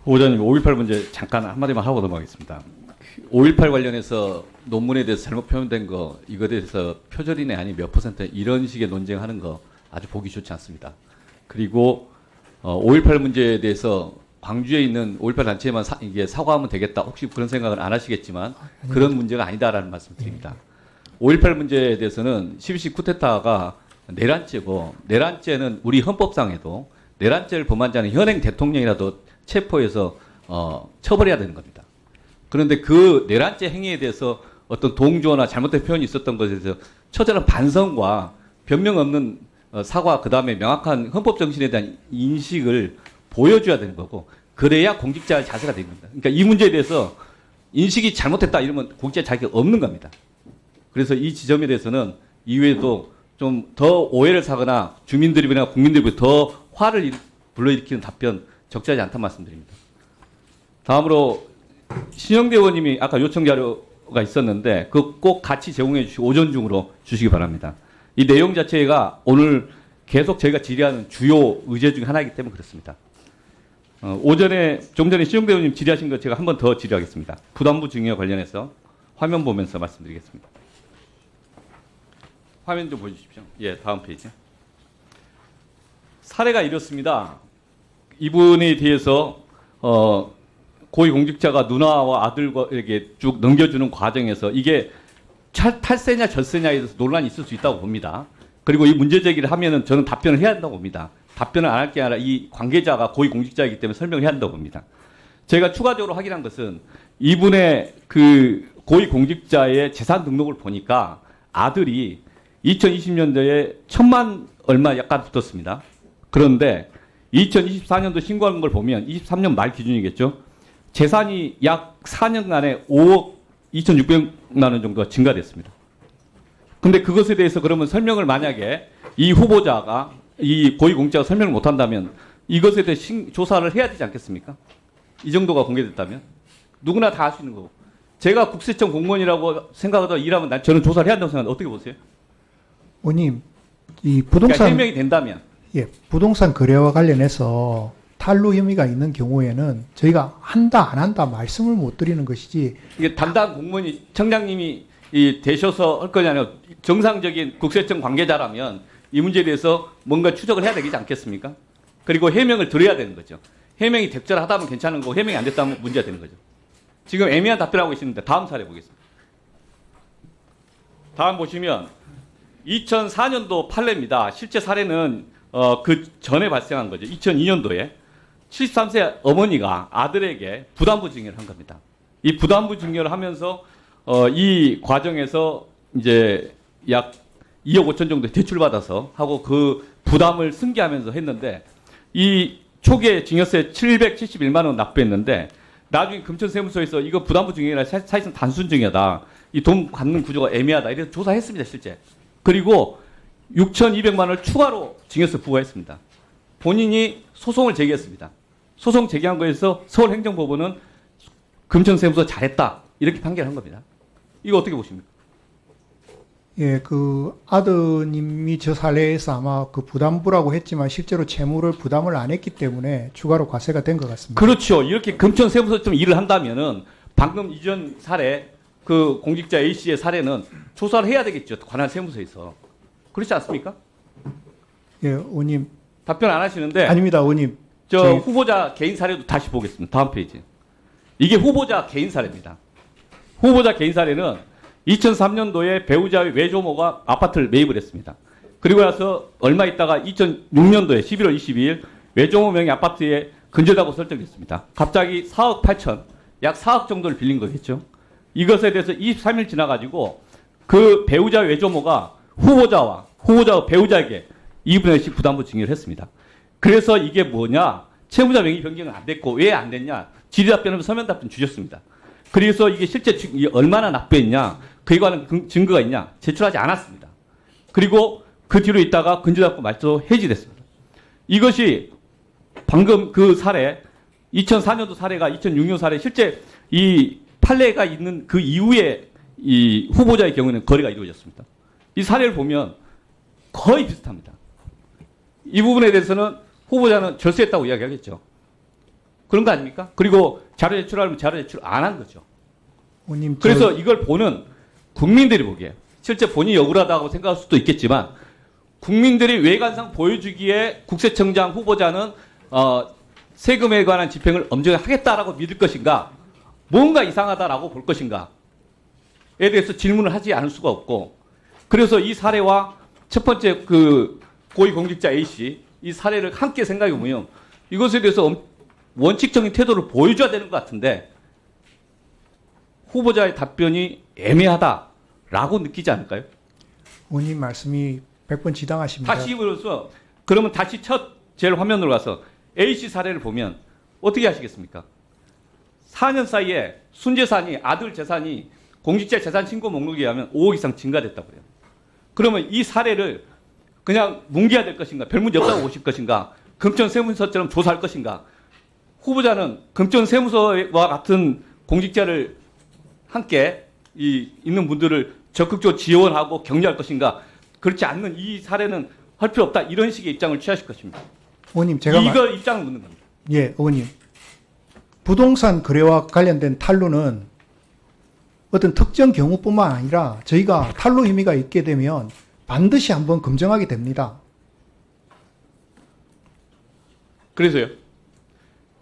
후보자님, 5.18 문제 잠깐 한마디만 하고 넘어가겠습니다. 5.18 관련해서 논문에 대해서 잘못 표현된 거, 이거에 대해서 표절이네 아니 몇 퍼센트 이런 식의 논쟁하는 거 아주 보기 좋지 않습니다. 그리고 5.18 문제에 대해서 광주에 있는 5.18 단체에만 이게 사과하면 되겠다. 혹시 그런 생각은 안 하시겠지만 그런 문제가 아니다라는 말씀 드립니다. 5.18 문제에 대해서는 12.12 쿠데타가 내란죄고, 내란죄는 우리 헌법상에도 내란죄를 범한 자는 현행 대통령이라도 체포해서 처벌해야 되는 겁니다. 그런데 그 내란죄 행위에 대해서 어떤 동조나 잘못된 표현이 있었던 것에 대해서 처절한 반성과 변명 없는 사과, 그 다음에 명확한 헌법 정신에 대한 인식을 보여줘야 되는 거고, 그래야 공직자의 자세가 되는 겁니다. 그러니까 이 문제에 대해서 인식이 잘못했다 이러면 공직자 자격이 없는 겁니다. 그래서 이 지점에 대해서는 이후에도 좀 더 오해를 사거나 주민들이나 국민들이 더 화를 불러일으키는 답변 적절하지 않다는 말씀드립니다. 다음으로 신영대 의원님이 아까 요청 자료가 있었는데 그 꼭 같이 제공해 주시고 오전 중으로 주시기 바랍니다. 이 내용 자체가 오늘 계속 저희가 질의하는 주요 의제 중에 하나이기 때문에 그렇습니다. 오전에 좀 전에 신영대 의원님 질의하신 거 제가 한 번 더 질의하겠습니다. 부담부 증여 관련해서 화면 보면서 말씀드리겠습니다. 화면 좀 보여주십시오. 예, 다음 페이지. 사례가 이렇습니다. 이분에 대해서 고위공직자가 누나와 아들에게 쭉 넘겨주는 과정에서 이게 탈세냐 절세냐에 대해서 논란이 있을 수 있다고 봅니다. 그리고 이 문제 제기를 하면은 저는 답변을 해야 한다고 봅니다. 답변을 안 할 게 아니라 이 관계자가 고위공직자이기 때문에 설명을 해야 한다고 봅니다. 제가 추가적으로 확인한 것은 이분의 그 고위공직자의 재산 등록을 보니까 아들이 2020년도에 1,000만 얼마 약간 붙었습니다. 그런데 2024년도 신고한 걸 보면 23년 말 기준이겠죠. 재산이 약 4년간에 5억 2,600만 원 정도가 증가됐습니다. 근데 그것에 대해서 그러면 설명을 만약에 이 후보자가 이 고위공직자가 설명을 못한다면 이것에 대해 조사를 해야 되지 않겠습니까? 이 정도가 공개됐다면 누구나 다 할 수 있는 거고. 제가 국세청 공무원이라고 생각하다 일하면 저는 조사를 해야 한다고 생각하는데 어떻게 보세요? 의원님, 이 그러니까 부동산 해명이 된다면 부동산 거래와 관련해서 탈루 혐의가 있는 경우에는 저희가 한다 안 한다 말씀을 못 드리는 것이지. 이게 담당 공무원이 청장님이 되셔서 할 거냐 아니라 정상적인 국세청 관계자라면 이 문제에 대해서 뭔가 추적을 해야 되지 않겠습니까? 그리고 해명을 들어야 되는 거죠. 해명이 적절하다면 괜찮은 거고 해명이 안 됐다면 문제가 되는 거죠. 지금 애매한 답변하고 계시는데 다음 사례 보겠습니다. 다음 보시면 2004년도 판례입니다. 실제 사례는 그 전에 발생한 거죠. 2002년도에 73세 어머니가 아들에게 부담부 증여를 한 겁니다. 이 부담부 증여를 하면서 이 과정에서 이제 약 2억 5천 정도 대출받아서 하고 그 부담을 승계하면서 했는데 이 초기에 증여세 771만 원 납부했는데 나중에 금천세무서에서 이거 부담부 증여라 사실상 단순 증여다. 이 돈 받는 구조가 애매하다. 이래서 조사했습니다, 실제. 그리고 6,200만 원을 추가로 증여세 부과했습니다. 본인이 소송을 제기했습니다. 소송 제기한 거에서 서울행정법원은 금천세무서 잘했다. 이렇게 판결한 겁니다. 이거 어떻게 보십니까? 예, 그 아드님이 저 사례에서 아마 그 부담부라고 했지만 실제로 채무를 부담을 안 했기 때문에 추가로 과세가 된 것 같습니다. 그렇죠. 이렇게 금천세무서처럼 일을 한다면은 방금 이전 사례 그 공직자 A씨의 사례는 조사를 해야 되겠죠. 관할 세무서에서. 그렇지 않습니까? 예, 의원님. 답변 안 하시는데. 아닙니다, 의원님. 저 후보자 개인 사례도 다시 보겠습니다. 다음 페이지. 이게 후보자 개인 사례입니다. 후보자 개인 사례는 2003년도에 배우자의 외조모가 아파트를 매입을 했습니다. 그리고 나서 얼마 있다가 2006년도에 11월 22일 외조모 명의 아파트에 근저당으로 설정됐습니다. 갑자기 4억 8천, 약 4억 정도를 빌린 거겠죠. 이것에 대해서 23일 지나가지고 그 배우자 외조모가 후보자 배우자에게 2분의 1씩 부담부 증여를 했습니다. 그래서 이게 뭐냐? 채무자 명의 변경은 안 됐고 왜 안 됐냐? 질의 답변하면서 서면 답변 주셨습니다. 그래서 이게 실제 얼마나 납부했냐? 그에 관한 증거가 있냐? 제출하지 않았습니다. 그리고 그 뒤로 있다가 근저당권 말소 해지됐습니다. 이것이 방금 그 사례 2004년도 사례가 2006년 사례 실제 이 판례가 있는 그 이후에 이 후보자의 경우에는 거래가 이루어졌습니다. 이 사례를 보면 거의 비슷합니다. 이 부분에 대해서는 후보자는 절세했다고 이야기하겠죠. 그런 거 아닙니까? 그리고 자료 제출하면 자료 제출 안 한 거죠. 의원님, 그래서 이걸 보는 국민들이 보기에 실제 본인이 억울하다고 생각할 수도 있겠지만 국민들이 외관상 보여주기에 국세청장 후보자는 세금에 관한 집행을 엄정히 하겠다라고 믿을 것인가, 뭔가 이상하다라고 볼 것인가에 대해서 질문을 하지 않을 수가 없고, 그래서 이 사례와 첫 번째 그 고위공직자 A씨 이 사례를 함께 생각해 보면 이것에 대해서 원칙적인 태도를 보여줘야 되는 것 같은데 후보자의 답변이 애매하다라고 느끼지 않을까요? 의원님 말씀이 100번 지당하십니다. 다시 그래서 그러면 다시 첫 제일 화면으로 가서 A씨 사례를 보면 어떻게 하시겠습니까? 4년 사이에 순재산이 아들 재산이 공직자 재산 신고 목록에 의하면 5억 이상 증가됐다고 해요. 그러면 이 사례를 그냥 뭉개야 될 것인가, 별 문제 없다고 보실 것인가, 금천 세무서처럼 조사할 것인가, 후보자는 금천 세무서와 같은 공직자를 함께 있는 분들을 적극적으로 지원하고 격려할 것인가, 그렇지 않는 이 사례는 할 필요 없다, 이런 식의 입장을 취하실 것입니다. 의원님, 제가 이거 입장을 묻는 겁니다. 예, 의원님. 부동산 거래와 관련된 탄로는 어떤 특정 경우뿐만 아니라 저희가 탄로 혐의가 있게 되면 반드시 한번 검증하게 됩니다. 그래서요.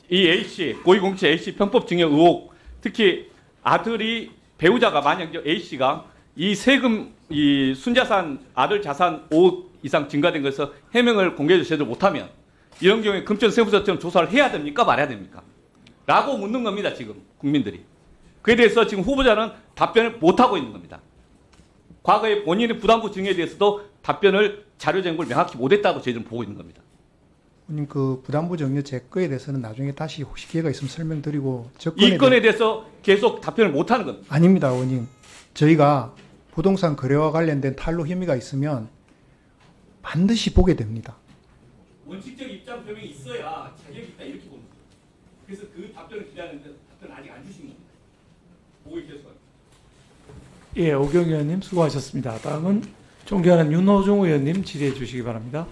이 A씨, 고위공직자 A씨 편법증여 의혹, 특히 아들이 배우자가 만약 A씨가 이 세금, 이 순자산, 아들 자산 5억 이상 증가된 것에서 해명을 공개해서 제대로 못하면 이런 경우에 금천 세무서처럼 조사를 해야 됩니까? 말아야 됩니까? 라고 묻는 겁니다, 지금 국민들이. 그에 대해서 지금 후보자는 답변을 못하고 있는 겁니다. 과거에 본인의 부담부 증여에 대해서도 답변을 자료 제공을 명확히 못했다고 저희들은 보고 있는 겁니다. 의원님, 그 부담부 정려 제 거에 대해서는 나중에 다시 혹시 기회가 있으면 설명드리고 이 건에 대해서 계속 답변을 못하는 겁니다. 아닙니다, 의원님. 저희가 부동산 거래와 관련된 탄로 혐의가 있으면 반드시 보게 됩니다. 원칙적 입장 표명이 있어야 자격이 있다 이렇게 보는 거예요. 그래서 그 답변을 기다리는데 답변 아직 안 주신 겁니다. 보고 계속. 예, 오경 의원님 수고하셨습니다. 다음은 존경하는 윤호중 의원님 질의해 주시기 바랍니다.